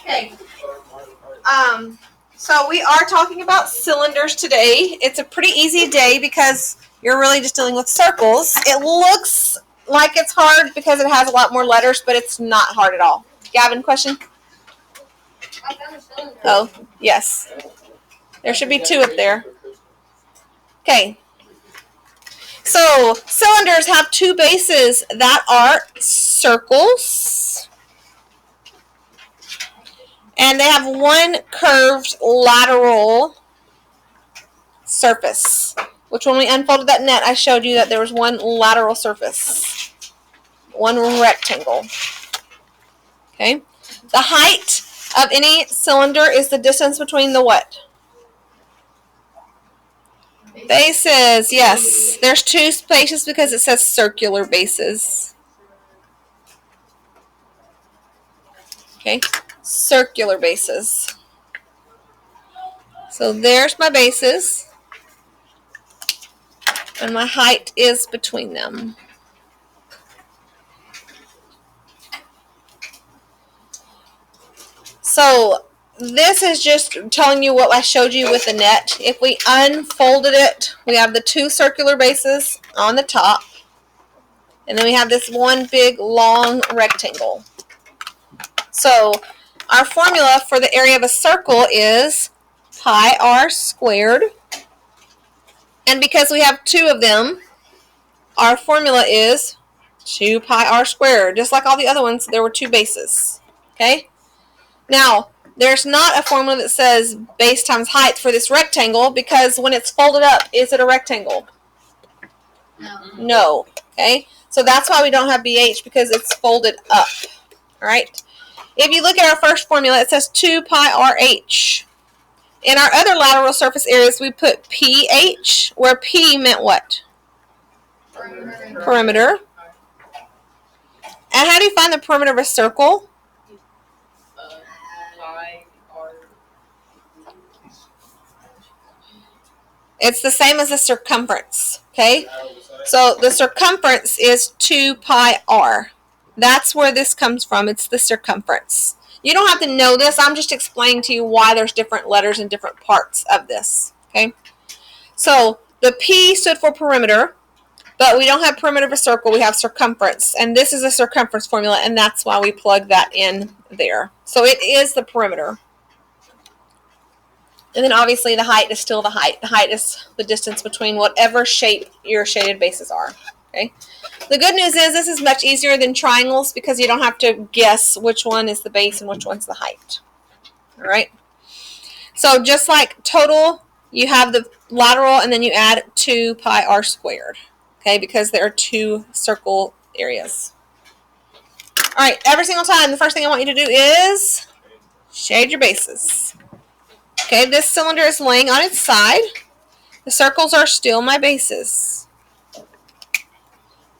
Okay. So we are talking about cylinders today. It's a pretty easy day because you're really just dealing with circles. It looks like it's hard because it has a lot more letters, but it's not hard at all. Gavin, question? Oh, yes. There should be two up there. Okay. So cylinders have two bases that are circles. And they have one curved lateral surface, which when we unfolded that net, I showed you that there was one lateral surface, one rectangle. Okay. The height of any cylinder is the distance between the what? Bases, yes. There's two spaces because it says circular bases. Okay. Circular bases. So there's my bases. And my height is between them. So this is just telling you what I showed you with the net. If we unfolded it, we have the two circular bases on the top. And then we have this one big long rectangle. So our formula for the area of a circle is pi r squared. And because we have two of them, our formula is 2 pi r squared. Just like all the other ones, there were two bases. Okay? Now, there's not a formula that says base times height for this rectangle because when it's folded up, is it a rectangle? No. Okay? So that's why we don't have BH because it's folded up. All right? If you look at our first formula, it says 2 pi RH. In our other lateral surface areas, we put PH, where P meant what? Perimeter. And how do you find the perimeter of a circle? It's the same as the circumference, okay? So the circumference is 2 pi r. That's where this comes from. It's the circumference. You don't have to know this. I'm just explaining to you why there's different letters in different parts of this, okay? So the P stood for perimeter, but we don't have perimeter of a circle. We have circumference, and this is a circumference formula, and that's why we plug that in there. So it is the perimeter. And then obviously the height is still the height. The height is the distance between whatever shape your shaded bases are. Okay. The good news is this is much easier than triangles because you don't have to guess which one is the base and which one's the height. All right. So just like total, you have the lateral and then you add 2 pi r squared. Okay, because there are two circle areas. All right, every single time, the first thing I want you to do is shade your bases. Okay, this cylinder is laying on its side. The circles are still my bases.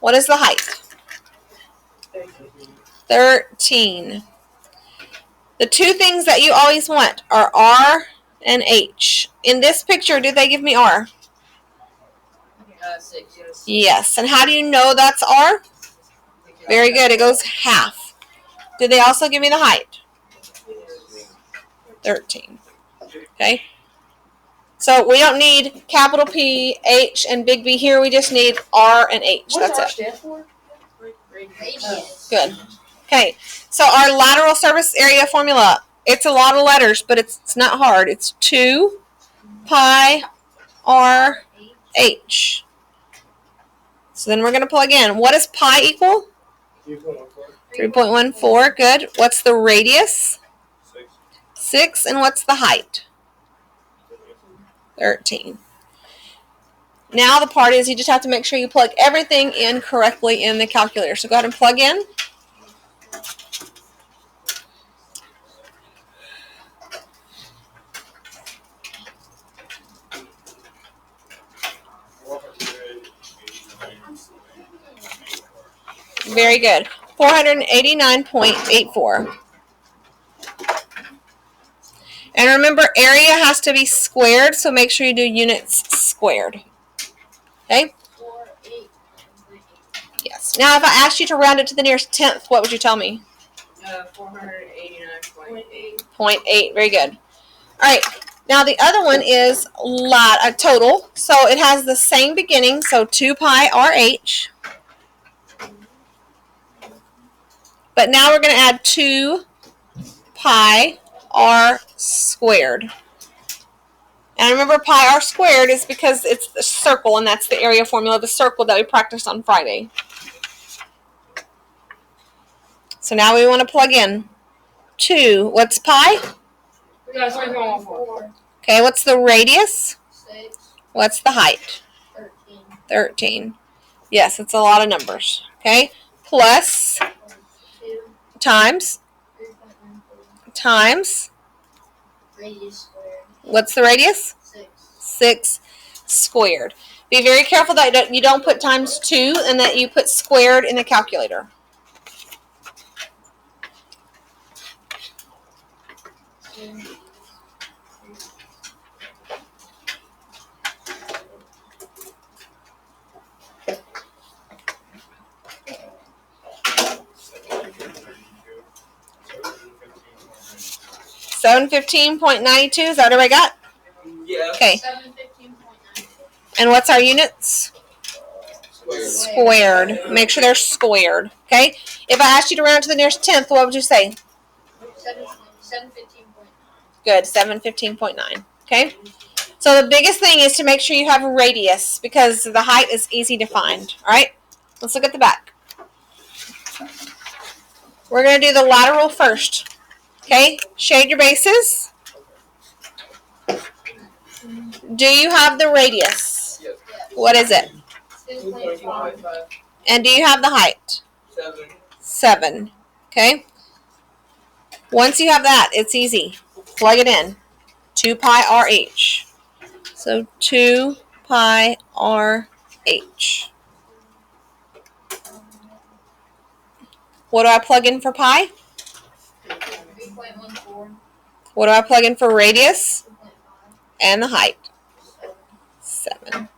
What is the height? 13. The two things that you always want are R and H. In this picture, did they give me R? 6, yes. Yes. And how do you know that's R? Very good. It goes half. Did they also give me the height? 13. Okay. So we don't need capital P, H, and big B here. We just need R and H. What That's does R stand for? Radius. Good. Okay. So our lateral surface area formula, it's a lot of letters, but it's not hard. It's 2 pi r h. So then we're going to plug in. What does pi equal? 3.14. Good. What's the radius? 6. And what's the height? 13. Now the part is you just have to make sure you plug everything in correctly in the calculator. So go ahead and plug in. Very good. 489.84. And remember, area has to be squared, so make sure you do units squared. Okay? Yes. Now, if I asked you to round it to the nearest tenth, what would you tell me? 489.8. 0.8. Very good. All right. Now the other one is total. So it has the same beginning. So 2 pi RH. But now we're going to add 2 pi r squared. And remember, pi r squared is because it's the circle, and that's the area formula of the circle that we practiced on Friday. So now we want to plug in 2. What's pi? We got 24. Okay, what's the radius? 6. What's the height? 13. 13. Yes, it's a lot of numbers. Okay, plus 2. times 3.14. times. Radius squared. What's the radius? 6. 6 squared. Be very careful that you don't put times 2 and that you put squared in the calculator. $715.92. Is that what I got? Yeah. Okay. 715.92. And what's our units? Squared. Make sure they're squared. Okay. If I asked you to round to the nearest tenth, what would you say? 715.9. Good. 715.9. Okay. So the biggest thing is to make sure you have a radius because the height is easy to find. All right. Let's look at the back. We're going to do the lateral first. Okay. Shade your bases. Do you have the radius? Yes. What is it? 2.5. And do you have the height? 7. 7. Okay. Once you have that, it's easy. Plug it in. 2 pi RH. So 2 pi RH. What do I plug in for pi? 3.14. What do I plug in for radius? 2.5. And the height? 7.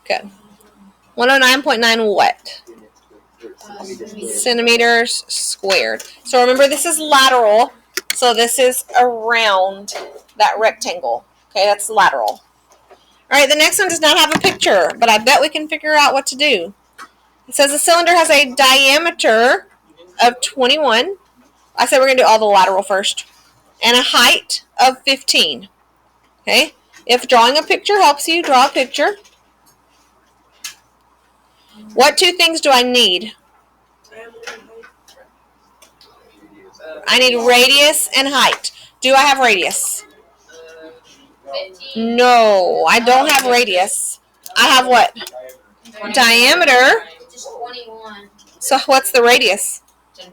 Good. 109.9 what? Centimeters squared. So remember, this is lateral. So this is around that rectangle. Okay, that's lateral. All right, the next one does not have a picture, but I bet we can figure out what to do. It says the cylinder has a diameter of 21. I said we're going to do all the lateral first. And a height of 15. Okay? If drawing a picture helps you, draw a picture. What 2 things do I need? I need radius and height. Do I have radius? 15. No, I don't have radius. I have what? Diameter. Just 21. So what's the radius? 10.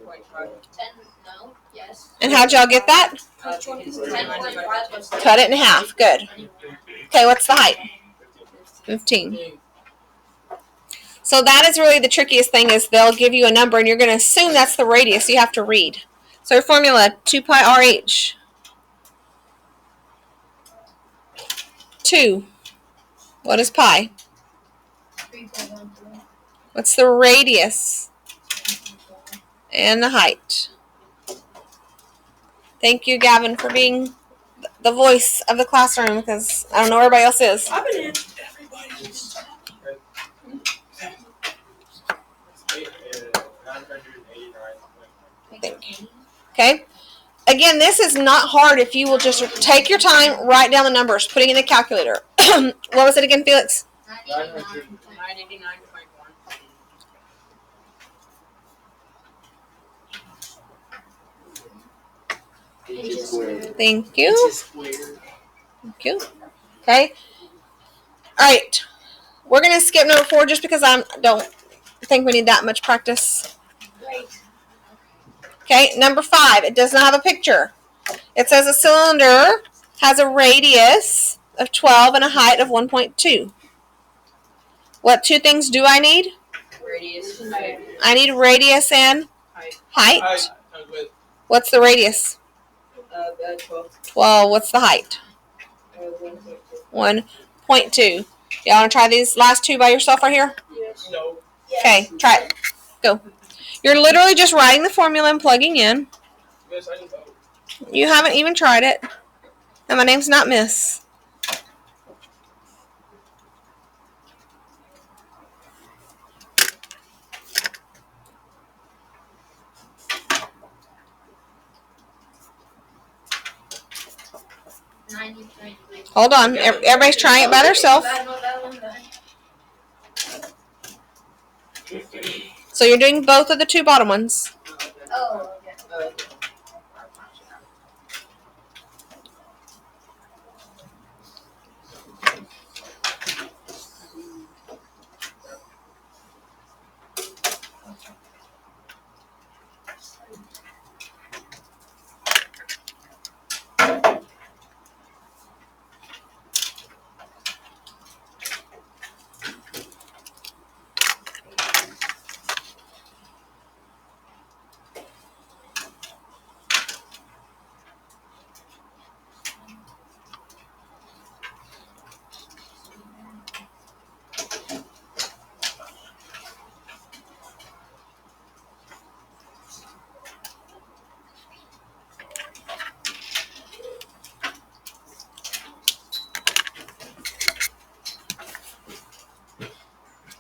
No. Yes. And how'd y'all get that? 10.5 plus Cut it in half. Good. Okay, what's the height? 15. So that is really the trickiest thing is they'll give you a number and you're going to assume that's the radius. You have to read. So our formula, 2 pi RH. 2. What is pi? 3.14. What's the radius? And the height. Thank you, Gavin, for being the voice of the classroom because I don't know where everybody else is. I've been in everybody's. Okay? Again, this is not hard if you will just take your time, write down the numbers, putting in the calculator. What was it again, Felix? 99. 99.1. Inches squared. Thank you. Thank you. Okay. All right. We're going to skip number 4 just because I don't think we need that much practice. Okay. Number 5. It does not have a picture. It says a cylinder has a radius of 12 and a height of 1.2. What 2 things do I need? Radius. I need radius and height. What's the radius? 12. Well, what's the height? 1.2. 1.2. Y'all want to try these last two by yourself right here? Yes. No. Okay, try it. Go. You're literally just writing the formula and plugging in. Yes, I know. You haven't even tried it. And my name's not Miss. Hold on. Everybody's trying it by themselves. So you're doing both of the two bottom ones. Oh, okay.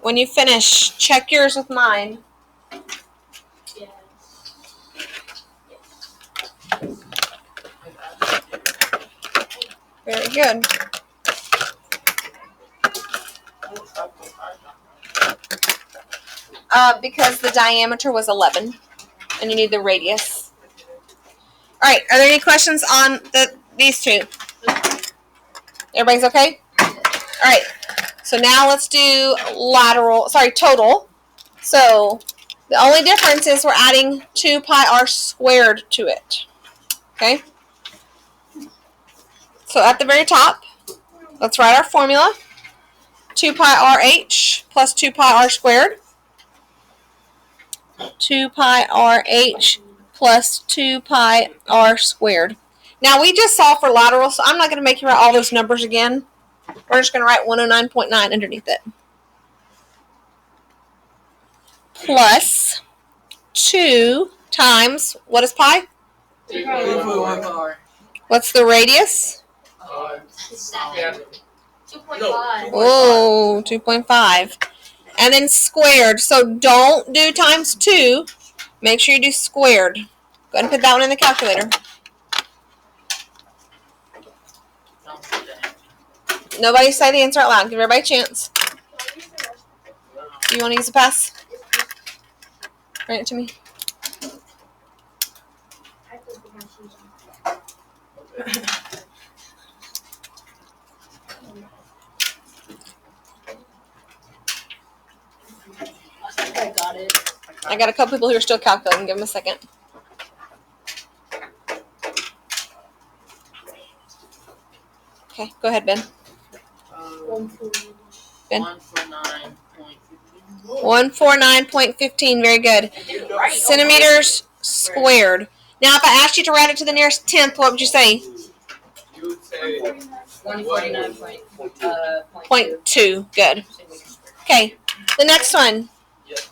When you finish, check yours with mine. Yes. Very good. Because the diameter was 11, and you need the radius. All right. Are there any questions on these two? Everybody's okay? All right. So now let's do total. So the only difference is we're adding 2 pi r squared to it. Okay? So at the very top, let's write our formula. 2 pi rh plus 2 pi r squared. 2 pi rh plus 2 pi r squared. Now we just solved for lateral, so I'm not going to make you write all those numbers again. We're just going to write 109.9 underneath it. Plus 2 times, what is pi? 3.1 bar. What's the radius? Yeah. 2.5. Oh, 2.5. And then squared. So don't do times 2. Make sure you do squared. Go ahead and put that one in the calculator. Nobody say the answer out loud. Give everybody a chance. Do you want to use a pass? Bring it to me. I got it. I got a couple people who are still calculating. Give them a second. Okay, go ahead, Ben. 149.15. Very good. Centimeters squared. Now, if I asked you to round it to the nearest tenth, what would you say? You would say 0.2. Good. Okay, the next one. Yes.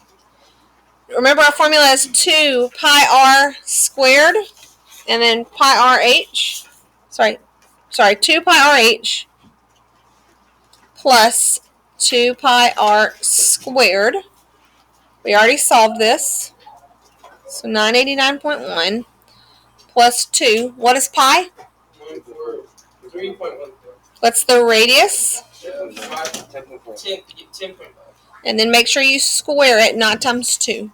Remember our formula is 2 pi r squared, and then pi rh. Sorry, 2 pi rh plus 2 pi r squared. We already solved this. So 989.1 plus 2. What is pi? 3.14. What's the radius? 10.5. And then make sure you square it, not times 2.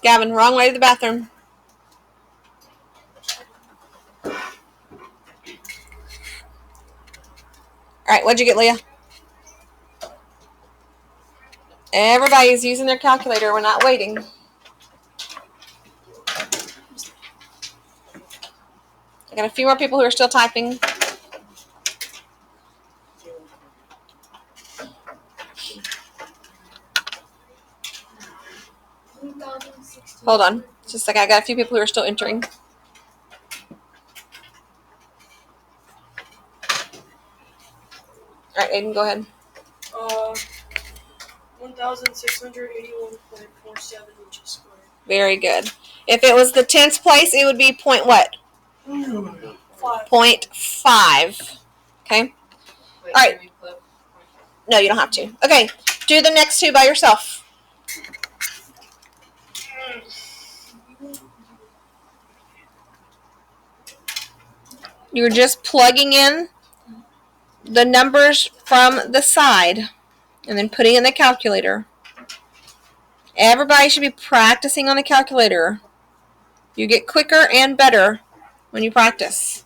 Gavin, wrong way to the bathroom. right, what'd you get, Leah? Everybody's using their calculator. We're not waiting. I got a few more people who are still typing. Hold on. Just a second. I got a few people who are still entering. All right, Aiden, go ahead. 1,681.47 inches squared. Very good. If it was the 10th place, it would be point what? 0.5. Okay. Wait, All right. can we put- No, you don't have to. Okay. Do the next two by yourself. You're just plugging in the numbers from the side and then putting in the calculator. Everybody should be practicing on the calculator. You get quicker and better when you practice.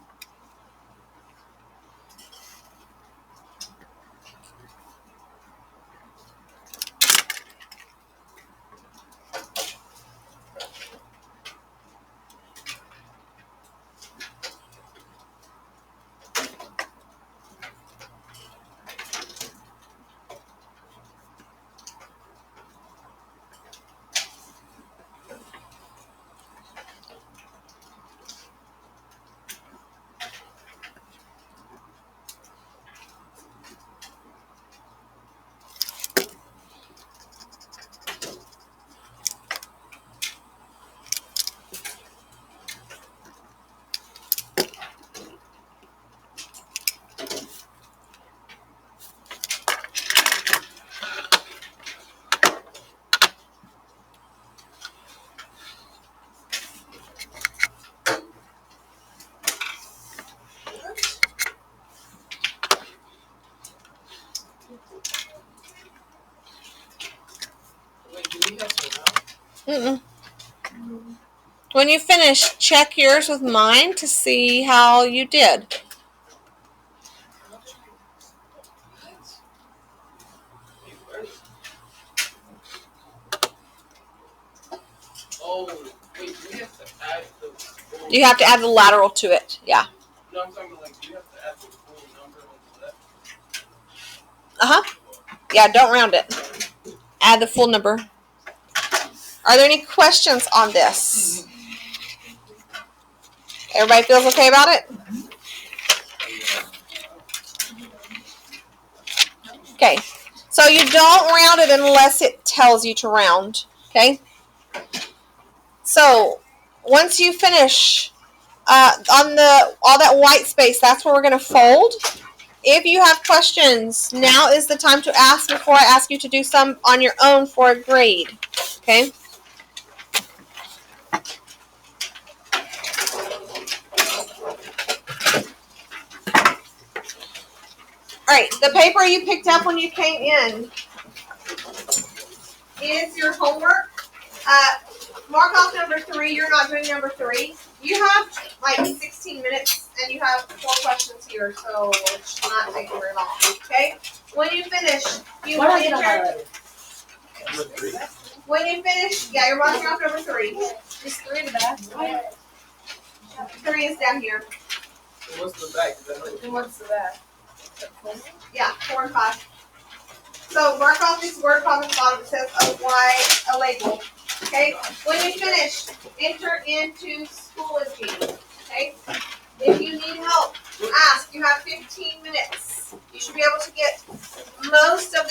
Wait, do we have to know? When you finish, check yours with mine to see how you did. Oh, wait, do we have to add the full... You have to add the lateral to it. Yeah. No, I'm talking like, do you have to add the full number onto that? Yeah, don't round it. Add the full number. Are there any questions on this? Everybody feels okay about it? Okay. So you don't round it unless it tells you to round. Okay? So once you finish on all that white space, that's where we're going to fold. If you have questions, now is the time to ask before I ask you to do some on your own for a grade. Okay? Alright, the paper you picked up when you came in is your homework. Mark off number 3. You're not doing number 3. You have like 16 minutes and you have 4 questions here, so it's not taking very long. Okay? When you finish, you will enter. When you finish, yeah, you're marking off number 3. There's 3 in the back. 3 is down here. So what's the back? Is that like... And what's the back? Yeah, 4 and 5. So mark off this word problem at the bottom. It says a label. Okay? When you finish, enter into Schoology. Okay? If you need help, ask. You have 15 minutes. You should be able to get most of the